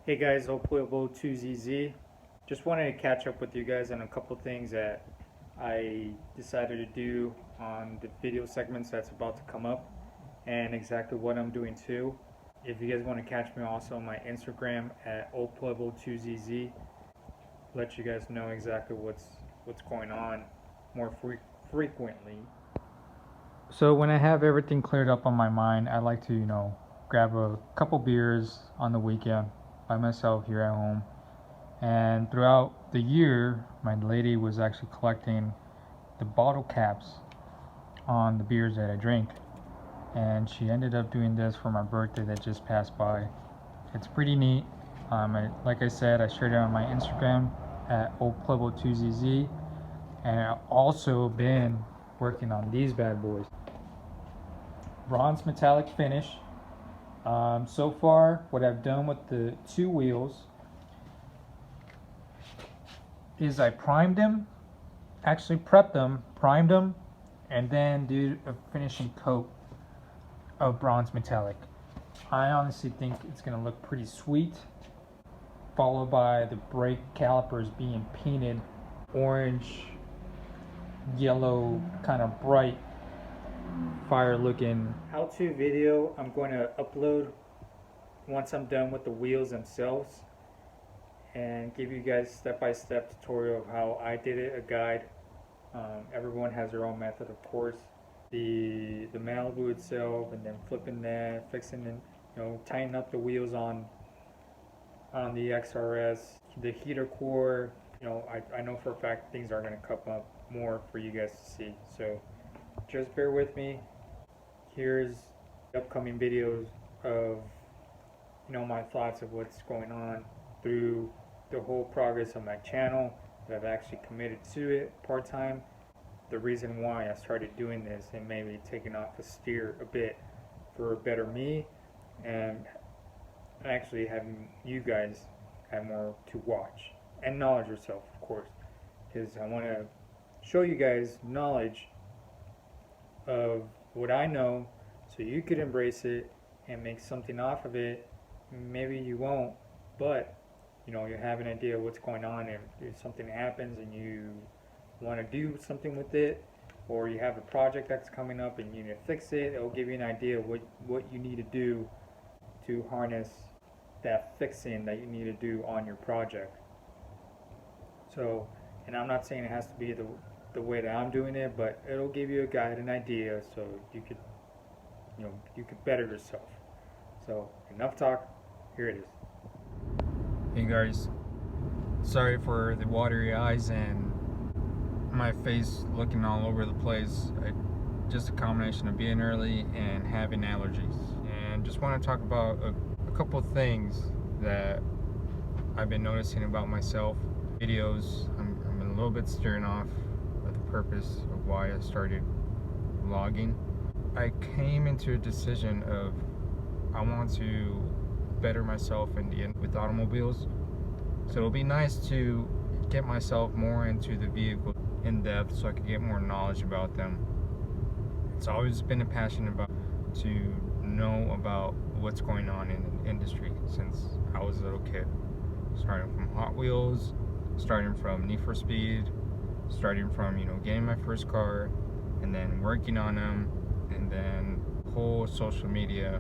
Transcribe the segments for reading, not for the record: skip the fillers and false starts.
Hey guys, Oplayable 2ZZ. Just wanted to catch up with you guys on a couple things that I decided to do on the video segments that's about to come up and exactly what I'm doing too. If you guys want to catch me also on my Instagram at Oplayable2ZZ, let you guys know exactly what's going on more frequently. So when I have everything cleared up on my mind, I like to, grab a couple beers on the weekend by myself here at home. And throughout the year, my lady was actually collecting the bottle caps on the beers that I drink. And she ended up doing this for my birthday that just passed by. It's pretty neat. Like I said, I shared it on my Instagram at oldplebo2zz. And I've also been working on these bad boys. Bronze metallic finish. So far, what I've done with the two wheels is I primed them, actually prepped them, primed them, and then did a finishing coat of bronze metallic. I honestly think it's going to look pretty sweet, followed by the brake calipers being painted orange, yellow, kind of bright, fire looking. How-to video I'm going to upload once I'm done with the wheels themselves and give you guys step-by-step tutorial of how I did it, a guide. Everyone has their own method, of course. The Malibu itself, and then flipping that, fixing and tightening up the wheels on the XRS, the heater core. I know for a fact things are going to come up more for you guys to see. So just bear with me. Here's upcoming videos of my thoughts of what's going on through the whole progress of my channel, that I've actually committed to it part-time, the reason why I started doing this, and maybe taking off a steer a bit for a better me, and actually having you guys have more to watch and knowledge yourself, of course, because I want to show you guys knowledge of what I know so you could embrace it and make something off of it. Maybe you won't, but you have an idea of what's going on. If something happens and you want to do something with it, or you have a project that's coming up and you need to fix it, it'll give you an idea of what you need to do to harness that fixing that you need to do on your project. So, and I'm not saying it has to be the way that I'm doing it, but it'll give you a guide, an idea, so you could better yourself. So enough talk, here it is. Hey guys, sorry for the watery eyes and my face looking all over the place. Just a combination of being early and having allergies. And just want to talk about a couple of things that I've been noticing about myself. Videos, I'm a little bit steering off of the purpose of why I started vlogging. I came into a decision of I want to better myself in the end with automobiles. So it'll be nice to get myself more into the vehicle in depth so I could get more knowledge about them. It's always been a passion to know about what's going on in the industry since I was a little kid. Starting from Hot Wheels, starting from Need for Speed, starting from getting my first car, and then working on them, and then whole social media,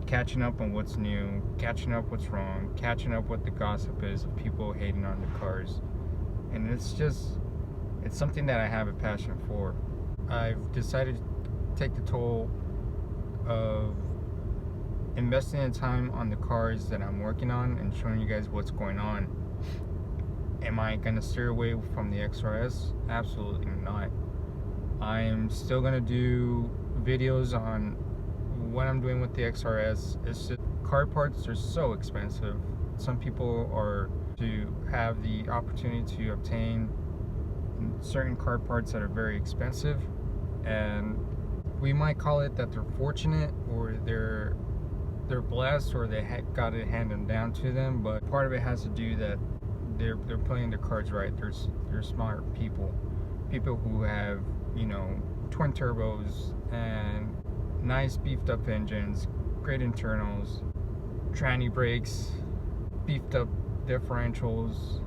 catching up on what's new, catching up what's wrong, catching up what the gossip is of people hating on the cars. And it's something that I have a passion for. I've decided to take the toll of investing the time on the cars that I'm working on and showing you guys what's going on. Am I going to steer away from the XRS? Absolutely not. I am still going to do videos on what I'm doing with the XRS. It's just car parts are so expensive. Some people are to have the opportunity to obtain certain car parts that are very expensive, and we might call it that they're fortunate or they're blessed or they got it handed down to them, but part of it has to do that they're playing their cards right. They're smart people who have twin turbos and nice beefed up engines, great internals, tranny brakes, beefed up differentials.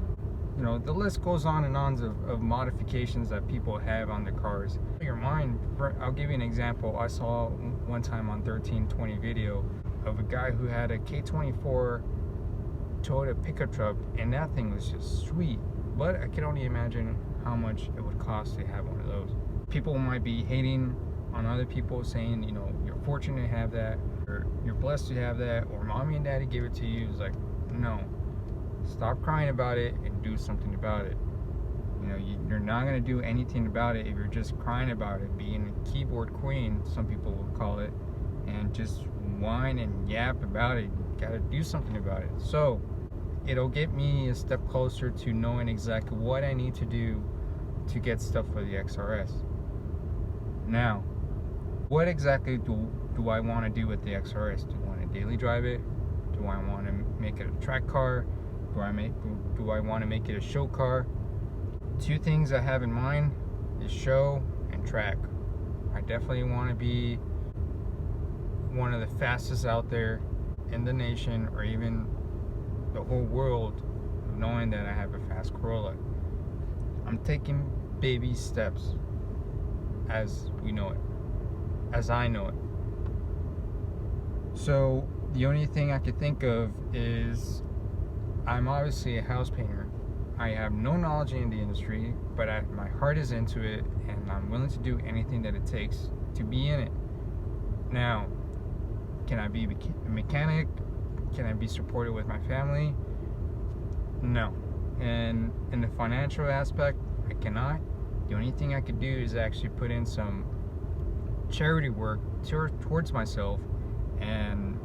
You know, the list goes on and on of modifications that people have on the cars. Your mind, I'll give you an example. I saw one time on 1320 video of a guy who had a K24 Toyota pickup truck, and that thing was just sweet. But I can only imagine how much it would cost to have one of those. People might be hating on other people, saying, you know, you're fortunate to have that, or you're blessed to have that, or mommy and daddy gave it to you. It's like, no. Stop crying about it and do something about it. You know, you're not going to do anything about it if you're just crying about it, being a keyboard queen, some people would call it, and just whine and yap about it. You got to do something about it. So it'll get me a step closer to knowing exactly what I need to do to get stuff for the XRS. Now, what exactly do I want to do with the XRS? Do I want to daily drive it? Do I want to make it a track car? Do I want to make it a show car? Two things I have in mind is show and track. I definitely want to be one of the fastest out there in the nation, or even the whole world, knowing that I have a fast Corolla. I'm taking baby steps, as we know it, as I know it. So the only thing I could think of is, I'm obviously a house painter. I have no knowledge in the industry, but my heart is into it, and I'm willing to do anything that it takes to be in it. Now, can I be a mechanic? Can I be supported with my family? No. And in the financial aspect, I cannot. The only thing I could do is actually put in some charity work towards myself, and,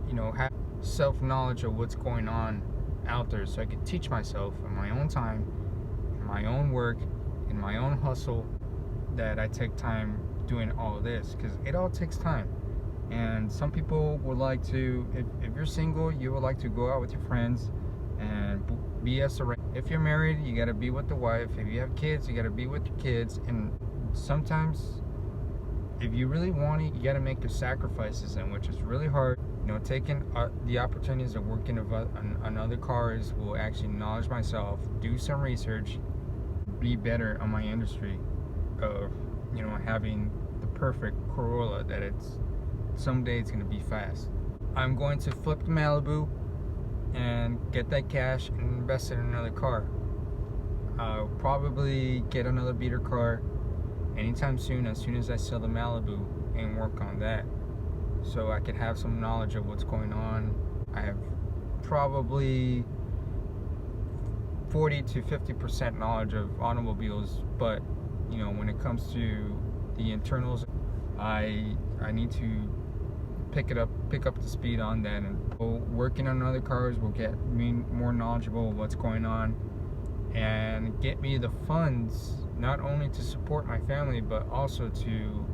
you know, have self-knowledge of what's going on out there, so I could teach myself in my own time, in my own work, in my own hustle, that I take time doing all of this, because it all takes time. And some people would like to, if you're single, you would like to go out with your friends and BS around. If you're married, you got to be with the wife. If you have kids, you got to be with your kids. And sometimes, if you really want it, you got to make your sacrifices, and which is really hard. You know, taking the opportunities of working on other cars will actually knowledge myself, do some research, be better on my industry of, you know, having the perfect Corolla that someday it's going to be fast. I'm going to flip the Malibu and get that cash and invest it in another car. I'll probably get another beater car anytime soon, as soon as I sell the Malibu, and work on that, so I could have some knowledge of what's going on. I have probably 40 to 50% knowledge of automobiles, but, you know, when it comes to the internals, I need to pick up the speed on that, and working on other cars will get me more knowledgeable of what's going on, and get me the funds not only to support my family, but also to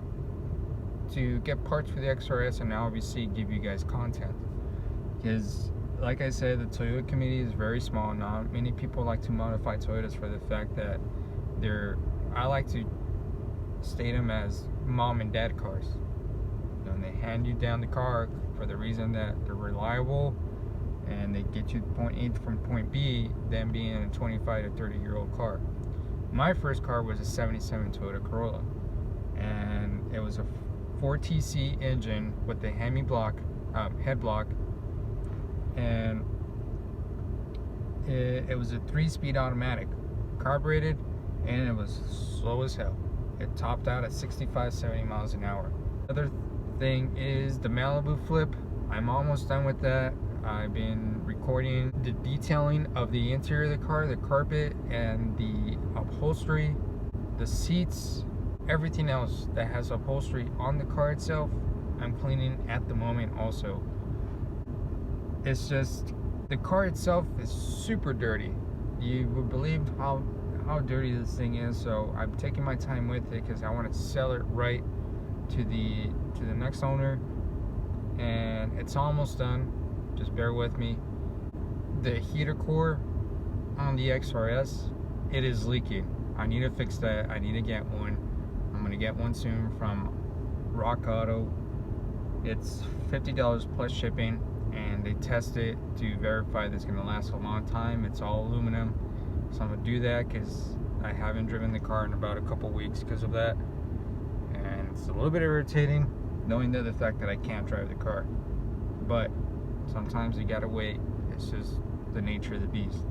get parts for the XRS, and obviously give you guys content. Because, like I said, the Toyota community is very small. Not many people like to modify Toyotas for the fact that I like to state them as mom and dad cars. You know, and they hand you down the car for the reason that they're reliable, and they get you to point A from point B, than being a 25 to 30-year-old car. My first car was a 77 Toyota Corolla, and it was a 4TC engine with the Hemi block, head block, and it was a 3-speed automatic, carbureted, and it was slow as hell. It topped out at 65-70 miles an hour. Other thing is the Malibu flip. I'm almost done with that. I've been recording the detailing of the interior of the car, the carpet and the upholstery, the seats, everything else that has upholstery on the car itself. I'm cleaning at the moment also. It's just, the car itself is super dirty. You would believe how dirty this thing is, so I'm taking my time with it because I want to sell it right to the next owner, and it's almost done. Just bear with me. The heater core on the XRS, it is leaking. I need to fix that. I need to get one. I'm gonna get one soon from Rock Auto. It's $50 plus shipping. and they test it to verify that it's going to last a long time. It's all aluminum, so I'm going to do that because I haven't driven the car in about a couple weeks because of that, and it's a little bit irritating knowing the fact that I can't drive the car, but sometimes you gotta wait. It's just the nature of the beast.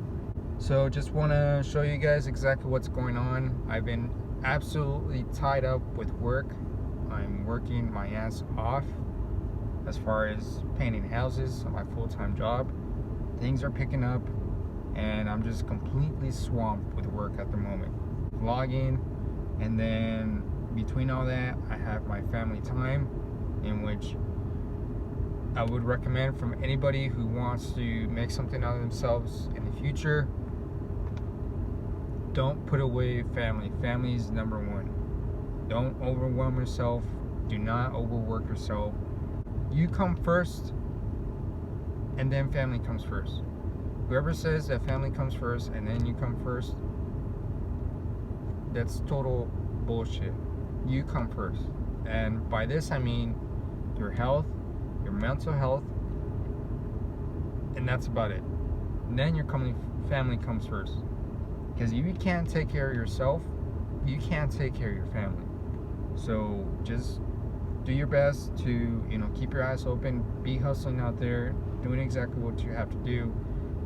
So just want to show you guys exactly what's going on. I've been absolutely tied up with work. I'm working my ass off as far as painting houses on my full-time job. Things are picking up and I'm just completely swamped with work at the moment. Vlogging, and then between all that I have my family time, in which I would recommend from anybody who wants to make something out of themselves in the future. Don't put away family. Family is number one. Don't overwhelm yourself. Do not overwork yourself. You come first, and then family comes first. Whoever says that family comes first and then you come first, that's total bullshit. You come first. And by this I mean your health, your mental health, and that's about it. And then your family comes first. Because if you can't take care of yourself, you can't take care of your family. So just do your best to, keep your eyes open, be hustling out there, doing exactly what you have to do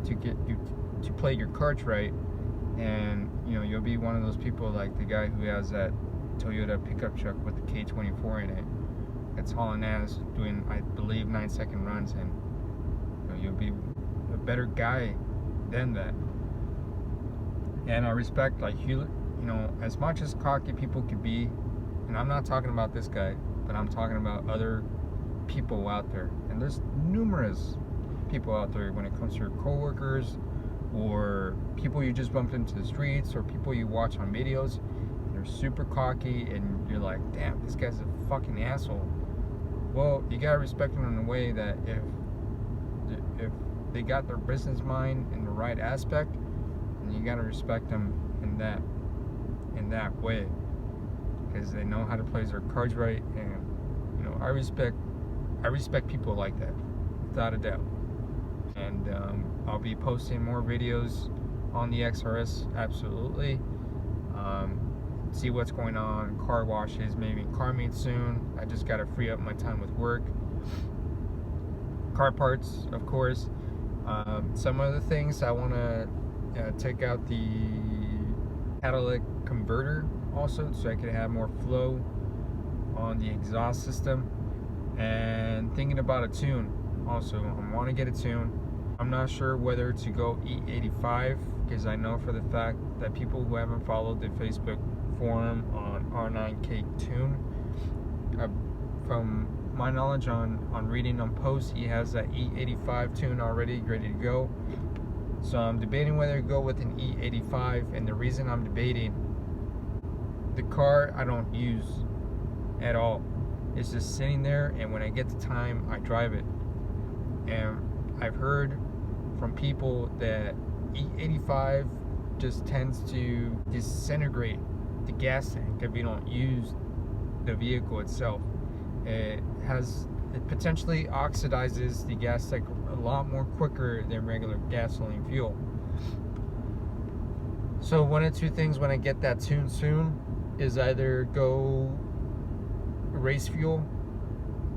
to get you to play your cards right, and you'll be one of those people like the guy who has that Toyota pickup truck with the K24 in it. It's hauling ass, doing I believe 9-second runs, and you'll be a better guy than that. And I respect, like, as much as cocky people could be, and I'm not talking about this guy, but I'm talking about other people out there, and there's numerous people out there when it comes to your coworkers or people you just bumped into the streets or people you watch on videos. They're super cocky and you're like, damn, this guy's a fucking asshole. Well, you gotta respect them in a way that if they got their business mind in the right aspect, and you gotta respect them in that way, because they know how to play their cards right. And I respect people like that, without a doubt. And I'll be posting more videos on the XRS, absolutely. See what's going on, car washes, maybe car meets soon. I just gotta free up my time with work. Car parts, of course. Some other things, I want to take out the catalytic converter also, so I can have more flow on the exhaust system. And thinking about a tune also. I want to get a tune. I'm not sure whether to go E85, because I know for the fact that people who haven't followed the Facebook forum on R9K Tune, from my knowledge on reading on posts, he has that E85 tune already ready to go. So I'm debating whether to go with an E85, and the reason I'm debating, the car I don't use at all. It's just sitting there, and when I get the time, I drive it. And I've heard from people that E85 just tends to disintegrate the gas tank if you don't use the vehicle itself. It potentially oxidizes the gas tank a lot more quicker than regular gasoline fuel. So one of two things when I get that tune soon is either go race fuel.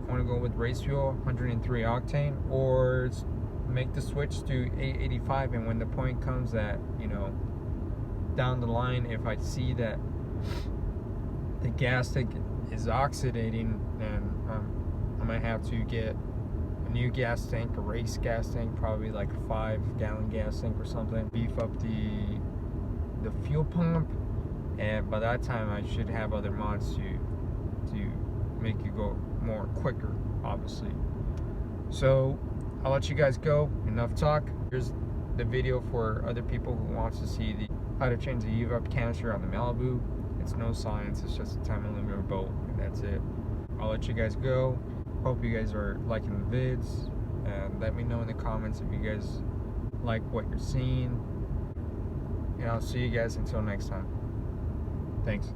I want to go with race fuel, 103 octane, or make the switch to A85. And when the point comes that, down the line, if I see that the gas tank is oxidating, then I might have to get a new gas tank, a race gas tank, probably like a 5-gallon gas tank or something. Beef up the fuel pump, and by that time I should have other mods to make you go more quicker, obviously. So I'll let you guys go. Enough talk. Here's the video for other people who wants to see how to change the EVAP canister on the Malibu. It's no science, it's just a time limiter bolt, and that's it. I'll let you guys go. Hope you guys are liking the vids, and let me know in the comments if you guys like what you're seeing. And I'll see you guys until next time. Thanks.